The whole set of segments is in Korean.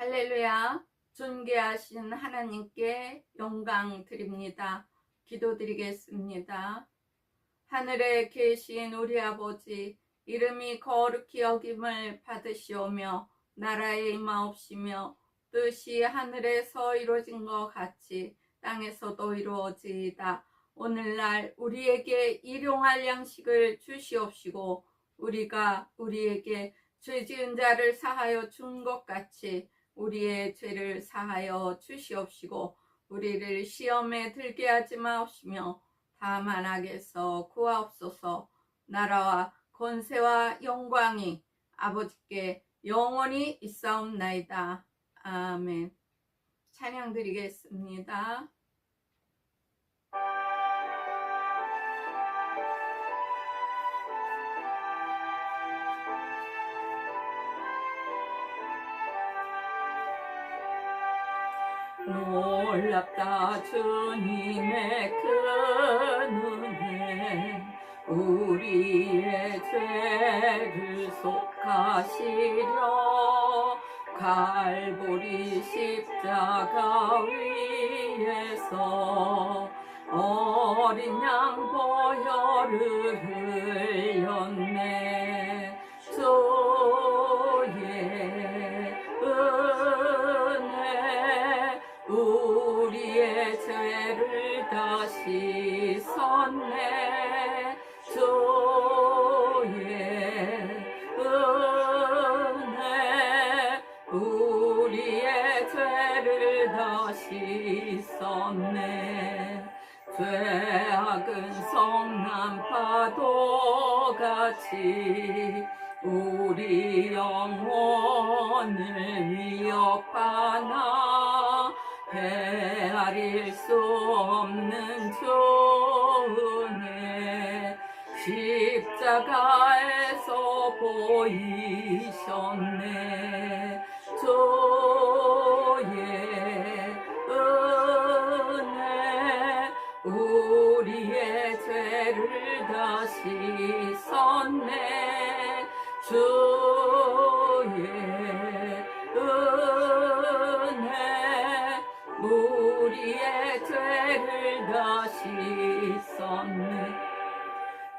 할렐루야. 존귀하신 하나님께 영광 드립니다. 기도드리겠습니다. 하늘에 계신 우리 아버지, 이름이 거룩히 여김을 받으시오며 나라에 임하옵시며 뜻이 하늘에서 이루어진 것 같이 땅에서도 이루어지이다. 오늘날 우리에게 일용할 양식을 주시옵시고 우리가 우리에게 죄지은 자를 사하여 준 것 같이 우리의 죄를 사하여 주시옵시고 우리를 시험에 들게 하지 마옵시며 다만 악에서 구하옵소서. 나라와 권세와 영광이 아버지께 영원히 있사옵나이다. 아멘. 찬양 드리겠습니다. 놀랍다 주님의 그 은혜, 우리의 죄를 속하시려 갈보리 십자가 위에서 어린 양 보혈을 흘렸네. 주의 은혜 우리의 죄를 다 씻었네. 주의 은혜 우리의 죄를 다 씻었네. 죄악은 성난 파도같이 우리 영혼을 위협하나 헤아릴 수 없는 주 은혜 십자가에서 보이셨네. 주의 은혜 우리의 죄를 다 씻었네. 주의 은혜 우리의 죄를 다 씻었네.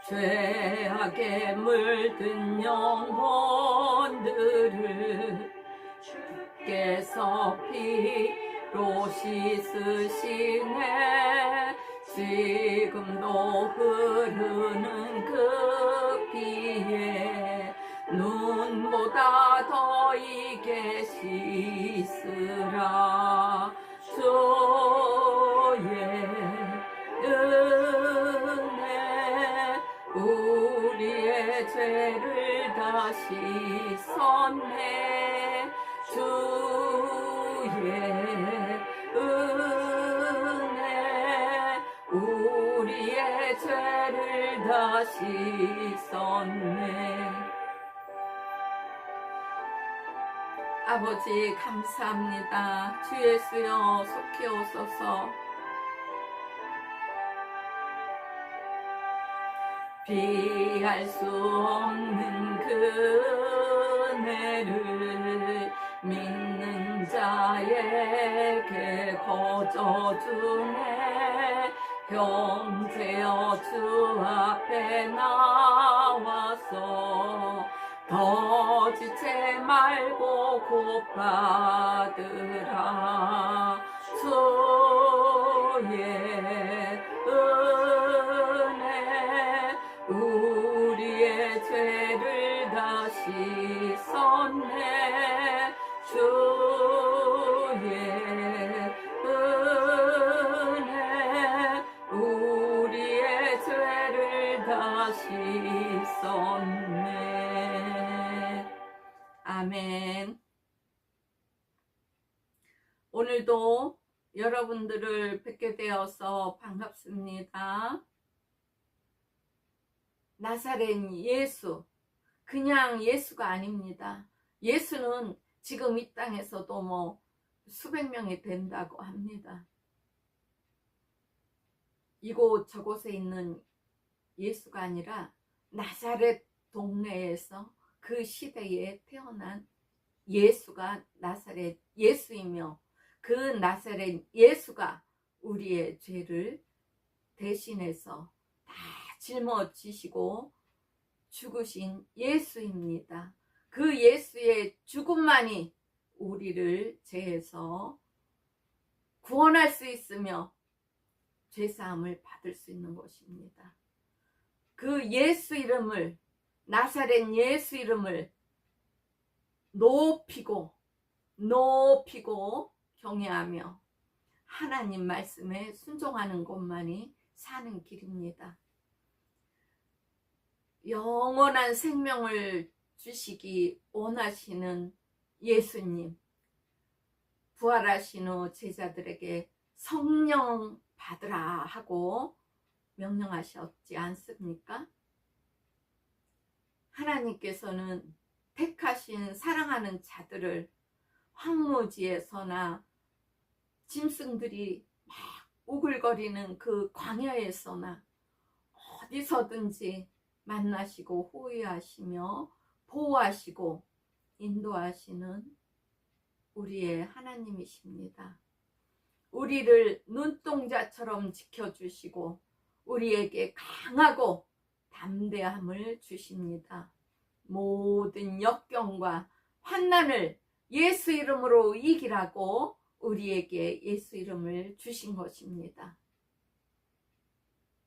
죄악에 물든 영혼들을 주께서 피로 씻으시네. 지금도 흐르는 그 피에 눈보다 더 이게 씻으라. 주의 은혜 우리의 죄를 다 씻었네. 주의 은혜 우리의 죄를 다 씻었네. 아버지 감사합니다. 주 예수여 속히 오소서. 비할 수 없는 그 은혜를 믿는 자에게 거저주네. 형제여 주 앞에 나와서 더 지체 말고 곧 받으라. 주의 은혜 우리의 죄를 다 씻었네. 주의 은혜 우리의 죄를 다 씻었네. 아멘. 오늘도 여러분들을 뵙게 되어서 반갑습니다. 나사렛 예수, 그냥 예수가 아닙니다. 예수는 지금 이 땅에서도 수백 명이 된다고 합니다. 이곳 저곳에 있는 예수가 아니라 나사렛 동네에서 그 시대에 태어난 예수가 나사렛 예수이며 그 나사렛 예수가 우리의 죄를 대신해서 다 짊어지시고 죽으신 예수입니다. 그 예수의 죽음만이 우리를 죄에서 구원할 수 있으며 죄사함을 받을 수 있는 것입니다. 그 예수 이름을, 나사렛 예수 이름을 높이고 경외하며 하나님 말씀에 순종하는 것만이 사는 길입니다. 영원한 생명을 주시기 원하시는 예수님, 부활하신 후 제자들에게 성령 받으라 하고 명령하셨지 않습니까? 하나님께서는 택하신 사랑하는 자들을 황무지에서나 짐승들이 막 우글거리는 그 광야에서나 어디서든지 만나시고 호위하시며 보호하시고 인도하시는 우리의 하나님이십니다. 우리를 눈동자처럼 지켜주시고 우리에게 강하고 담대함을 주십니다. 모든 역경과 환난을 예수 이름으로 이기라고 우리에게 예수 이름을 주신 것입니다.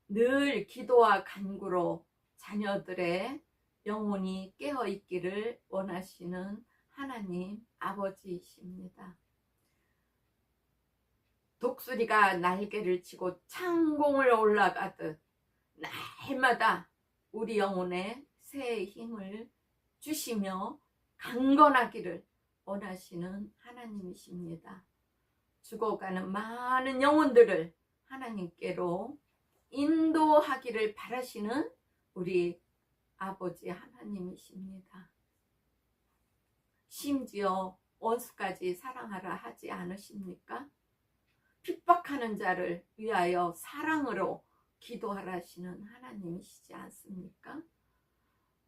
늘 기도와 간구로 자녀들의 영혼이 깨어있기를 원하시는 하나님 아버지이십니다. 독수리가 날개를 치고 창공을 올라가듯 날마다 우리 영혼에 새 힘을 주시며 강건하기를 원하시는 하나님이십니다. 죽어가는 많은 영혼들을 하나님께로 인도하기를 바라시는 우리 아버지 하나님이십니다. 심지어 원수까지 사랑하라 하지 않으십니까? 핍박하는 자를 위하여 사랑으로 기도하라시는 하나님이시지 않습니까?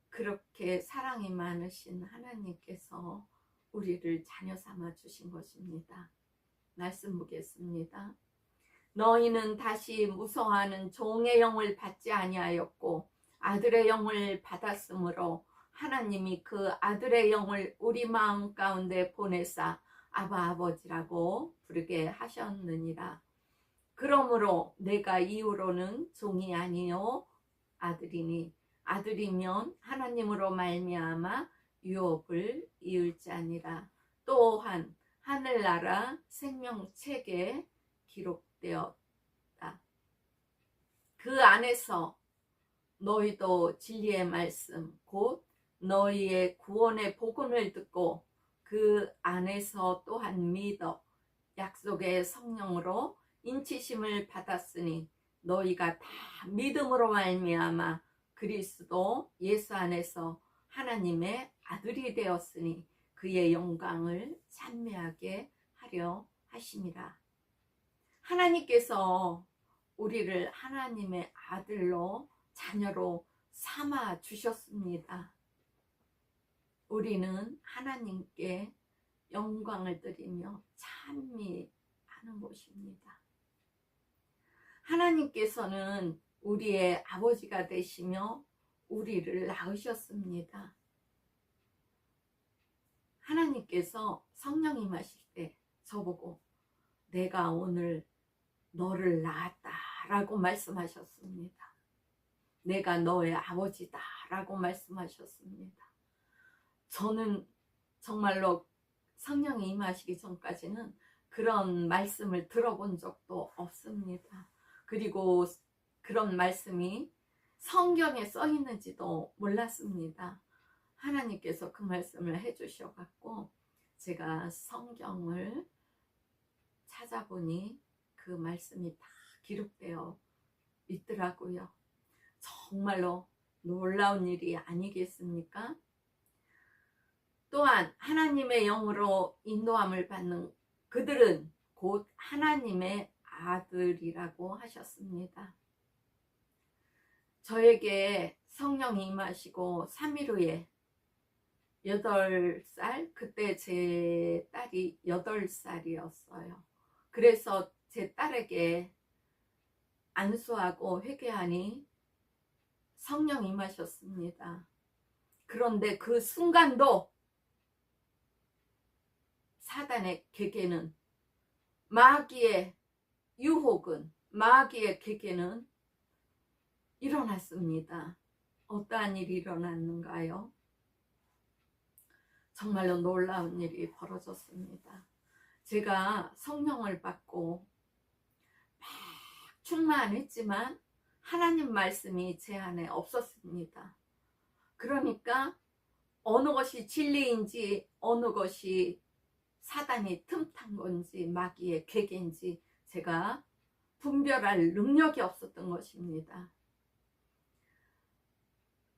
그렇게 사랑이 많으신 하나님께서 우리를 자녀 삼아 주신 것입니다. 말씀 보겠습니다. 너희는 다시 무서워하는 종의 영을 받지 아니하였고 아들의 영을 받았으므로 하나님이 그 아들의 영을 우리 마음 가운데 보내사 아바 아버지라고 부르게 하셨느니라. 그러므로 내가 이후로는 종이 아니요 아들이니 아들이면 하나님으로 말미암아 유업을 이을 자니라. 또한 하늘나라 생명책에 기록되었다. 그 안에서 너희도 진리의 말씀 곧 너희의 구원의 복음을 듣고 그 안에서 또한 믿어 약속의 성령으로 인치심을 받았으니 너희가 다 믿음으로 말미암아 그리스도 예수 안에서 하나님의 아들이 되었으니 그의 영광을 찬미하게 하려 하심이라. 하나님께서 우리를 하나님의 아들로 자녀로 삼아 주셨습니다. 우리는 하나님께 영광을 드리며 찬미하는 것입니다. 하나님께서는 우리의 아버지가 되시며 우리를 낳으셨습니다. 하나님께서 성령 임하실 때 저보고 내가 오늘 너를 낳았다 라고 말씀하셨습니다. 내가 너의 아버지다 라고 말씀하셨습니다. 저는 정말로 성령이 임하시기 전까지는 그런 말씀을 들어본 적도 없습니다. 그리고 그런 말씀이 성경에 써 있는지도 몰랐습니다. 하나님께서 그 말씀을 해주셔갖고 제가 성경을 찾아보니 그 말씀이 다 기록되어 있더라고요. 정말로 놀라운 일이 아니겠습니까? 또한 하나님의 영으로 인도함을 받는 그들은 곧 하나님의 아들이라고 하셨습니다. 저에게 성령이 임하시고 3일 후에 8살, 그때 제 딸이 8살이었어요. 그래서 제 딸에게 안수하고 회개하니 성령 임하셨습니다. 그런데 그 순간도 사단의 계계는, 마귀의 유혹은, 마귀의 계계는 일어났습니다. 어떠한 일이 일어났는가요? 정말로 놀라운 일이 벌어졌습니다. 제가 성령을 받고 막 충만했지만 하나님 말씀이 제 안에 없었습니다. 그러니까 어느 것이 진리인지 어느 것이 사단이 틈탄 건지 마귀의 계계인지 제가 분별할 능력이 없었던 것입니다.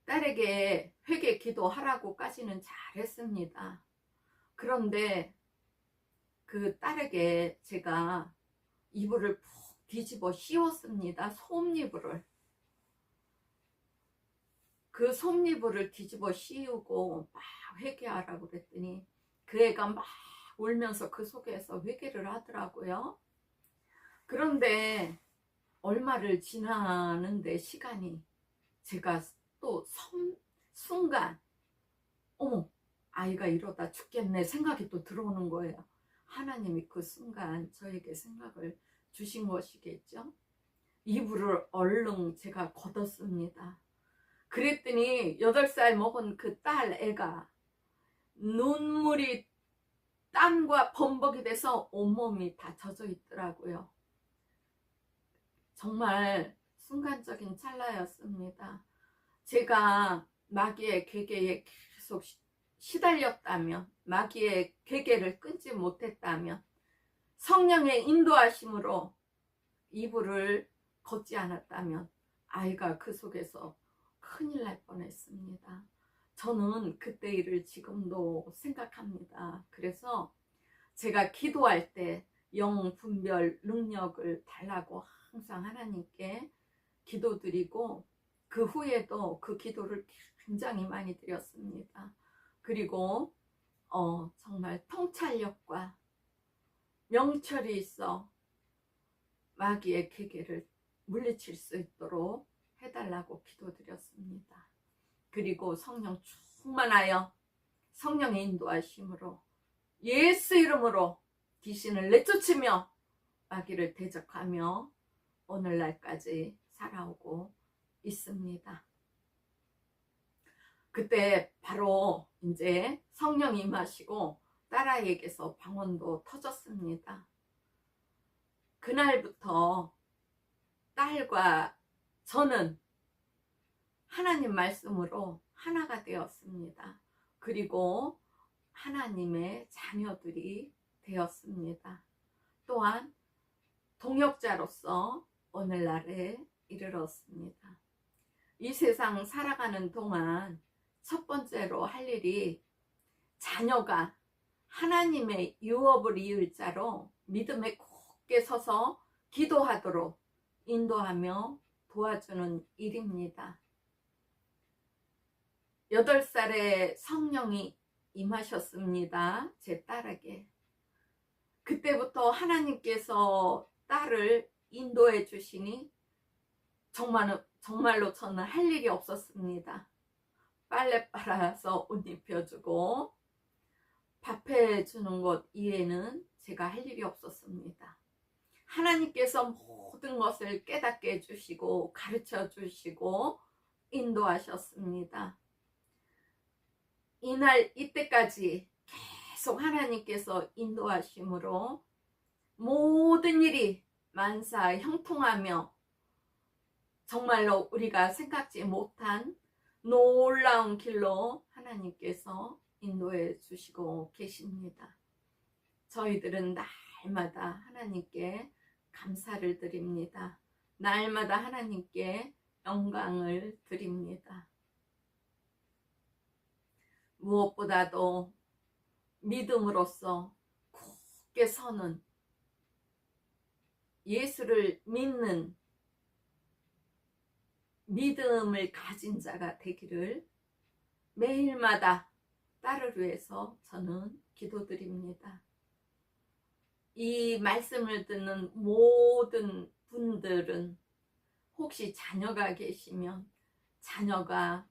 딸에게 회개 기도하라고까지는 잘했습니다. 그런데 그 딸에게 제가 이불을 푹 뒤집어 씌웠습니다. 솜이불을. 그 솜이불을 뒤집어 씌우고 막 회개하라고 그랬더니 그 애가 막 울면서 그 속에서 회개를 하더라고요. 그런데 얼마를 지나는데 시간이, 제가 또 순간 어머, 아이가 이러다 죽겠네 생각이 또 들어오는 거예요. 하나님이 그 순간 저에게 생각을 주신 것이겠죠. 이불을 얼른 제가 걷었습니다. 그랬더니 8살 먹은 그 딸 애가 눈물이 땀과 범벅이 돼서 온몸이 다 젖어 있더라고요. 정말 순간적인 찰나였습니다. 제가 마귀의 계계에 계속 시달렸다면, 마귀의 계계를 끊지 못했다면, 성령의 인도하심으로 이불을 걷지 않았다면 아이가 그 속에서 큰일 날 뻔했습니다. 저는 그때 일을 지금도 생각합니다. 그래서 제가 기도할 때 영 분별 능력을 달라고 항상 하나님께 기도드리고 그 후에도 그 기도를 굉장히 많이 드렸습니다. 그리고 정말 통찰력과 명철이 있어 마귀의 계계를 물리칠 수 있도록 해달라고 기도드렸습니다. 그리고 성령 충만하여 성령의 인도하심으로 예수 이름으로 귀신을 내쫓으며 마귀를 대적하며 오늘날까지 살아오고 있습니다. 그때 바로 이제 성령이 임하시고 딸아이에게서 방언도 터졌습니다. 그날부터 딸과 저는 하나님 말씀으로 하나가 되었습니다. 그리고 하나님의 자녀들이 되었습니다. 또한 동역자로서 오늘날에 이르렀습니다. 이 세상 살아가는 동안 첫 번째로 할 일이 자녀가 하나님의 유업을 이을 자로 믿음에 굳게 서서 기도하도록 인도하며 도와주는 일입니다. 8살에 성령이 임하셨습니다. 제 딸에게. 그때부터 하나님께서 딸을 인도해 주시니 정말로 저는 할 일이 없었습니다. 빨래 빨아서 옷 입혀주고 밥 해주는 것 이외에는 제가 할 일이 없었습니다. 하나님께서 모든 것을 깨닫게 해주시고 가르쳐 주시고 인도하셨습니다. 이날 이때까지 계속 하나님께서 인도하심으로 모든 일이 만사 형통하며 정말로 우리가 생각지 못한 놀라운 길로 하나님께서 인도해 주시고 계십니다. 저희들은 날마다 하나님께 감사를 드립니다. 날마다 하나님께 영광을 드립니다. 무엇보다도 믿음으로써 굳게 서는, 예수를 믿는 믿음을 가진 자가 되기를 매일마다 딸을 위해서 저는 기도드립니다. 이 말씀을 듣는 모든 분들은 혹시 자녀가 계시면 자녀가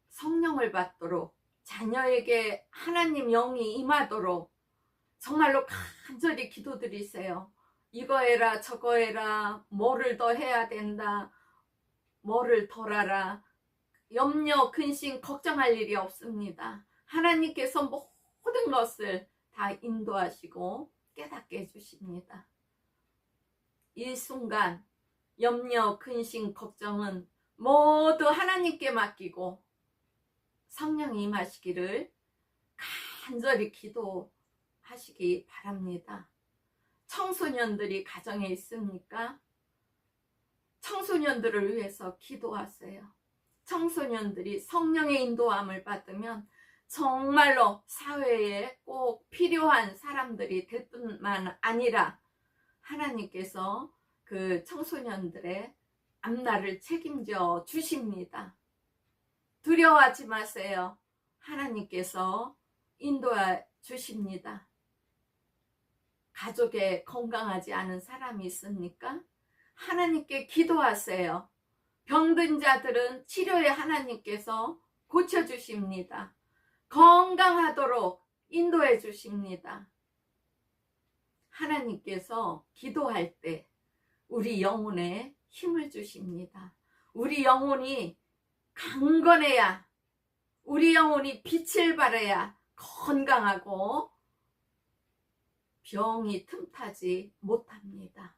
성령을 받도록, 자녀에게 하나님 영이 임하도록 정말로 간절히 기도드리세요. 이거 해라 저거 해라, 뭐를 더 해야 된다, 뭐를 덜 하라, 염려 근심 걱정할 일이 없습니다. 하나님께서 모든 것을 다 인도하시고 깨닫게 해주십니다. 이 순간 염려 근심 걱정은 모두 하나님께 맡기고 성령이 임하시기를 간절히 기도하시기 바랍니다. 청소년들이 가정에 있습니까? 청소년들을 위해서 기도하세요. 청소년들이 성령의 인도함을 받으면 정말로 사회에 꼭 필요한 사람들이 될 뿐만 아니라 하나님께서 그 청소년들의 앞날을 책임져 주십니다. 두려워하지 마세요. 하나님께서 인도해 주십니다. 가족에 건강하지 않은 사람이 있습니까? 하나님께 기도하세요. 병든 자들은 치료에 하나님께서 고쳐주십니다. 건강하도록 인도해 주십니다. 하나님께서 기도할 때 우리 영혼에 힘을 주십니다. 우리 영혼이 강건해야, 우리 영혼이 빛을 발해야 건강하고 병이 틈타지 못합니다.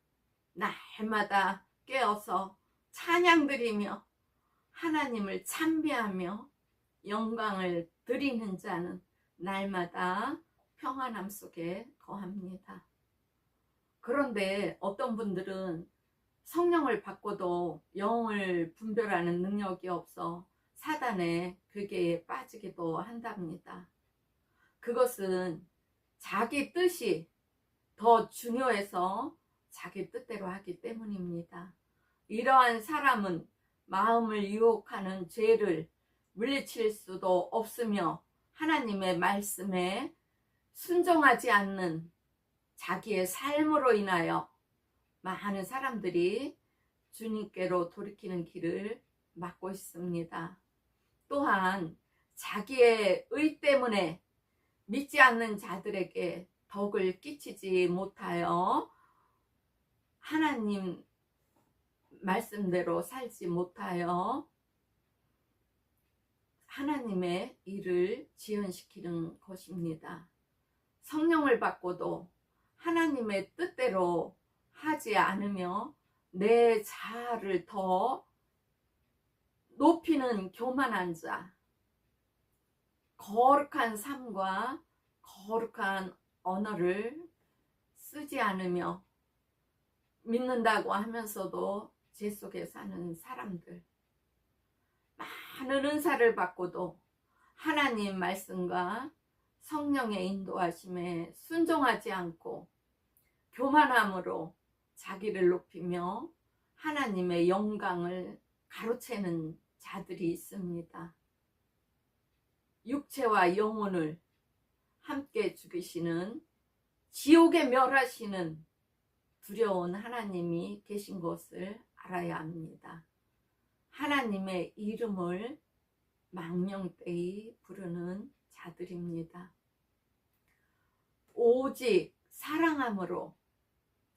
날마다 깨어서 찬양 드리며 하나님을 찬미하며 영광을 드리는 자는 날마다 평안함 속에 거합니다. 그런데 어떤 분들은 성령을 받고도 영을 분별하는 능력이 없어 사단의 괴계에 빠지기도 한답니다. 그것은 자기 뜻이 더 중요해서 자기 뜻대로 하기 때문입니다. 이러한 사람은 마음을 유혹하는 죄를 물리칠 수도 없으며 하나님의 말씀에 순종하지 않는 자기의 삶으로 인하여 많은 사람들이 주님께로 돌이키는 길을 막고 있습니다. 또한 자기의 의 때문에 믿지 않는 자들에게 덕을 끼치지 못하여 하나님 말씀대로 살지 못하여 하나님의 일을 지연시키는 것입니다. 성령을 받고도 하나님의 뜻대로 하지 않으며 내 자아를 더 높이는 교만한 자, 거룩한 삶과 거룩한 언어를 쓰지 않으며 믿는다고 하면서도 죄 속에 사는 사람들, 많은 은사를 받고도 하나님 말씀과 성령의 인도하심에 순종하지 않고 교만함으로 자기를 높이며 하나님의 영광을 가로채는 자들이 있습니다. 육체와 영혼을 함께 죽이시는, 지옥에 멸하시는 두려운 하나님이 계신 것을 알아야 합니다. 하나님의 이름을 망명되이 부르는 자들입니다. 오직 사랑함으로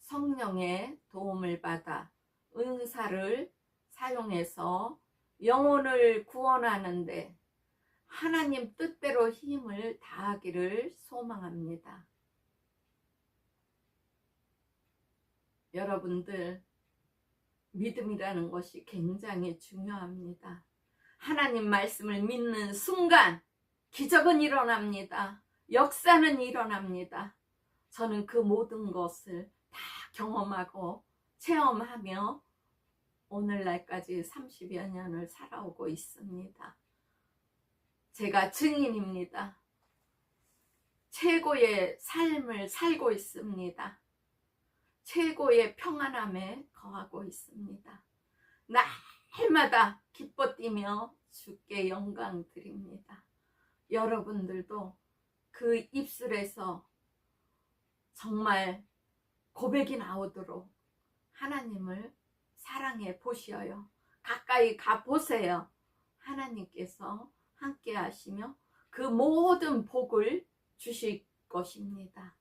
성령의 도움을 받아 은사를 사용해서 영혼을 구원하는데 하나님 뜻대로 힘을 다하기를 소망합니다. 여러분들, 믿음이라는 것이 굉장히 중요합니다. 하나님 말씀을 믿는 순간 기적은 일어납니다. 역사는 일어납니다. 저는 그 모든 것을 다 경험하고 체험하며 오늘날까지 30여 년을 살아오고 있습니다. 제가 증인입니다. 최고의 삶을 살고 있습니다. 최고의 평안함에 거하고 있습니다. 날마다 기뻐 뛰며 주께 영광 드립니다. 여러분들도 그 입술에서 정말 고백이 나오도록 하나님을 사랑해 보시어요. 가까이 가 보세요. 하나님께서 함께 하시며 그 모든 복을 주실 것입니다.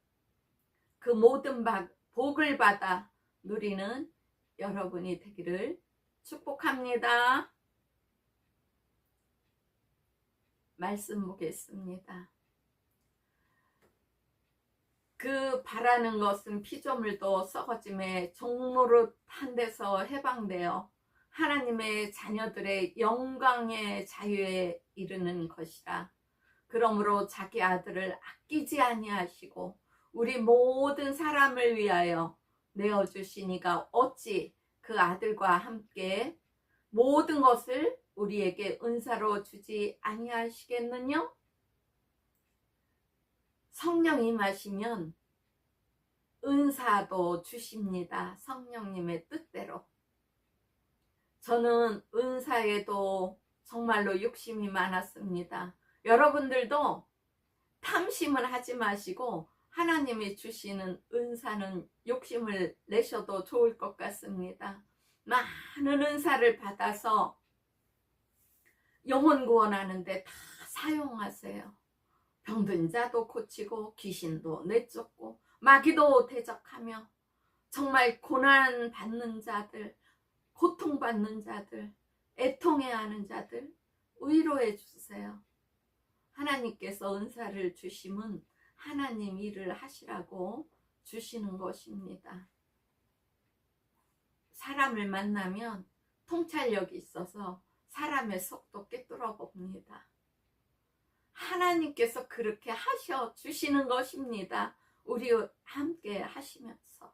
그 모든 복을 받아 누리는 여러분이 되기를 축복합니다. 말씀 보겠습니다. 그 바라는 것은 피조물도 썩어짐에 종노릇한 데서 해방되어 하나님의 자녀들의 영광의 자유에 이르는 것이라. 그러므로 자기 아들을 아끼지 아니하시고 우리 모든 사람을 위하여 내어주시니가 어찌 그 아들과 함께 모든 것을 우리에게 은사로 주지 아니하시겠느냐? 성령 임하시면 은사도 주십니다. 성령님의 뜻대로. 저는 은사에도 정말로 욕심이 많았습니다. 여러분들도 탐심을 하지 마시고 하나님이 주시는 은사는 욕심을 내셔도 좋을 것 같습니다. 많은 은사를 받아서 영혼 구원하는데 다 사용하세요. 병든 자도 고치고 귀신도 내쫓고 마귀도 대적하며 정말 고난 받는 자들, 고통받는 자들, 애통해하는 자들 위로해 주세요. 하나님께서 은사를 주시면 하나님 일을 하시라고 주시는 것입니다. 사람을 만나면 통찰력이 있어서 사람의 속도 꿰뚫어 봅니다. 하나님께서 그렇게 하셔 주시는 것입니다. 우리 함께 하시면서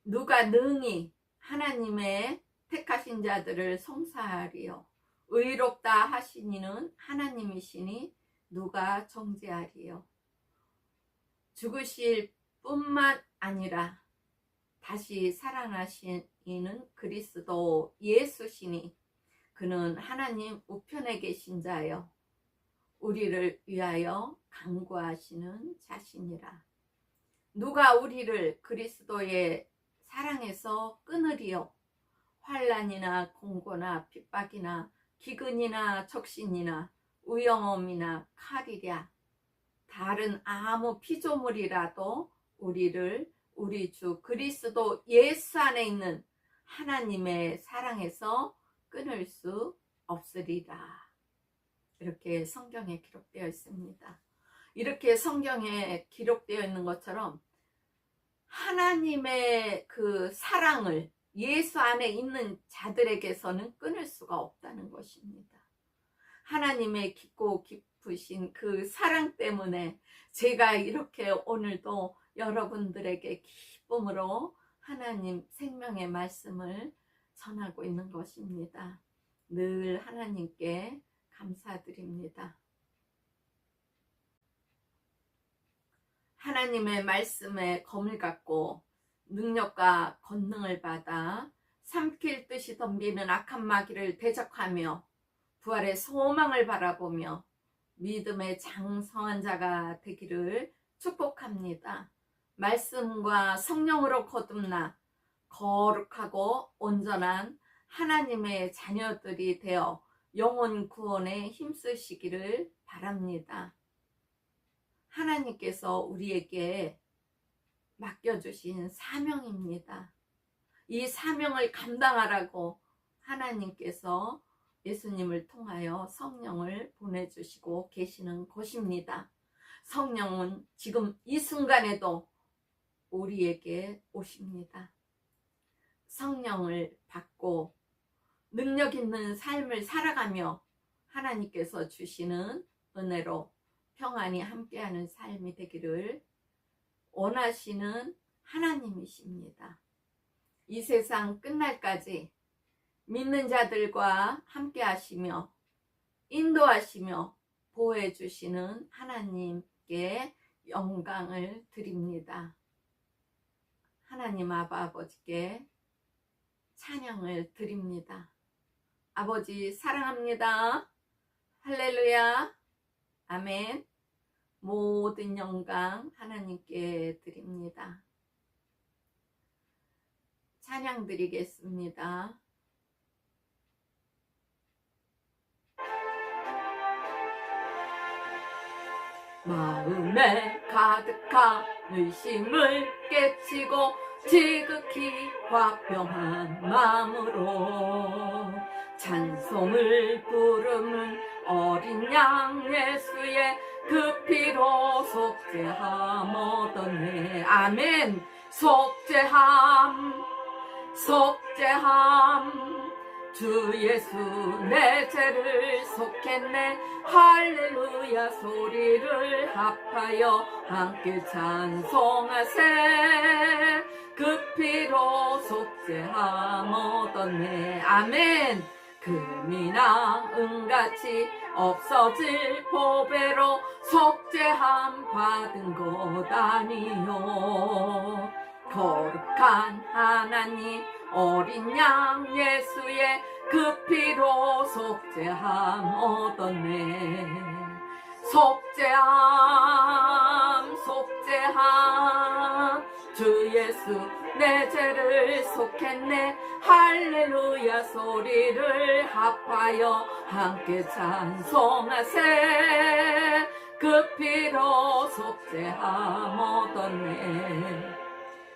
누가 능히 하나님의 택하신 자들을 송사하리요 의롭다 하시니는 하나님이시니 누가 정죄하리요. 죽으실 뿐만 아니라 다시 살아나시는 그리스도 예수시니 그는 하나님 우편에 계신 자요 우리를 위하여 간구하시는 자시니라. 누가 우리를 그리스도의 사랑에서 끊으리요. 환난이나 공고나 핍박이나 기근이나 적신이나 우영험이나 칼이랴. 다른 아무 피조물이라도 우리를 우리 주 그리스도 예수 안에 있는 하나님의 사랑에서 끊을 수 없으리라. 이렇게 성경에 기록되어 있습니다. 이렇게 성경에 기록되어 있는 것처럼 하나님의 그 사랑을 예수 안에 있는 자들에게서는 끊을 수가 없다는 것입니다. 하나님의 깊고 깊으신 그 사랑 때문에 제가 이렇게 오늘도 여러분들에게 기쁨으로 하나님 생명의 말씀을 전하고 있는 것입니다. 늘 하나님께 감사드립니다. 하나님의 말씀에 검을 갖고 능력과 권능을 받아 삼킬 듯이 덤비는 악한 마귀를 대적하며 부활의 소망을 바라보며 믿음의 장성한 자가 되기를 축복합니다. 말씀과 성령으로 거듭나 거룩하고 온전한 하나님의 자녀들이 되어 영혼 구원에 힘쓰시기를 바랍니다. 하나님께서 우리에게 맡겨주신 사명입니다. 이 사명을 감당하라고 하나님께서 예수님을 통하여 성령을 보내주시고 계시는 것입니다. 성령은 지금 이 순간에도 우리에게 오십니다. 성령을 받고 능력 있는 삶을 살아가며 하나님께서 주시는 은혜로 평안히 함께하는 삶이 되기를 원하시는 하나님이십니다. 이 세상 끝날까지 믿는 자들과 함께하시며 인도하시며 보호해 주시는 하나님께 영광을 드립니다. 하나님 아버지께 찬양을 드립니다. 아버지 사랑합니다. 할렐루야. 아멘. 모든 영광 하나님께 드립니다. 찬양 드리겠습니다. 마음에 가득한 의심을 깨치고 지극히 화평한 마음으로 찬송을 부르는 어린 양 예수의 그 피로 속죄함 얻었네. 아멘. 속죄함 주 예수 내 죄를 속했네. 할렐루야 소리를 합하여 함께 찬송하세. 그 피로 속죄함 얻었네. 아멘. 금이나 은같이 없어질 보배로 속죄함 받은 것 아니요. 거룩한 하나님 어린 양 예수의 그 피로 속죄함 얻었네. 속죄함 주 예수 내 죄를 속했네. 할렐루야 소리를 합하여 함께 찬송하세. 그 피로 속죄함 얻었네.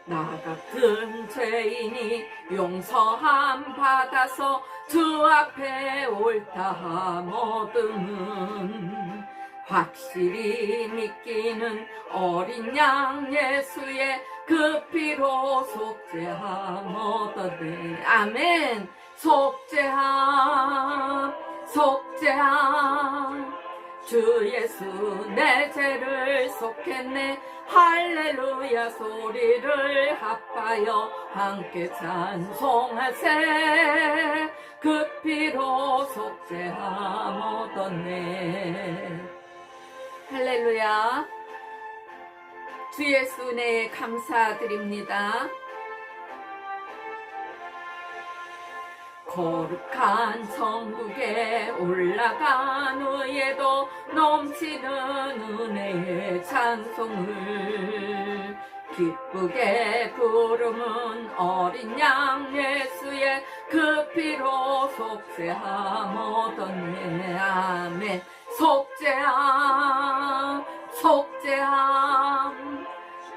나 같은 죄인이 용서함 받아서 주 앞에 옳다함 얻음은 확실히 믿기는 어린 양 예수의 그 피로 속죄함 얻었네. 아멘. 속죄함 주 예수 내 죄를 속했네. 할렐루야 소리를 합하여 함께 찬송하세. 그 피로 속죄함 얻었네. 할렐루야. 주 예수 은혜에 감사드립니다. 거룩한 천국에 올라간 후에도 넘치는 은혜의 찬송을 기쁘게 부르는 어린 양 예수의 그 피로 속죄함 얻었네. 아멘. 속죄함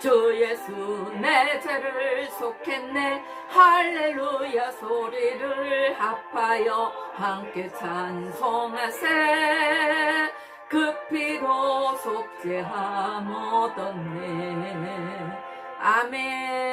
주 예수 내 죄를 속했네. 할렐루야 소리를 합하여 함께 찬송하세. 그 피로 속죄함 얻었네. 아멘.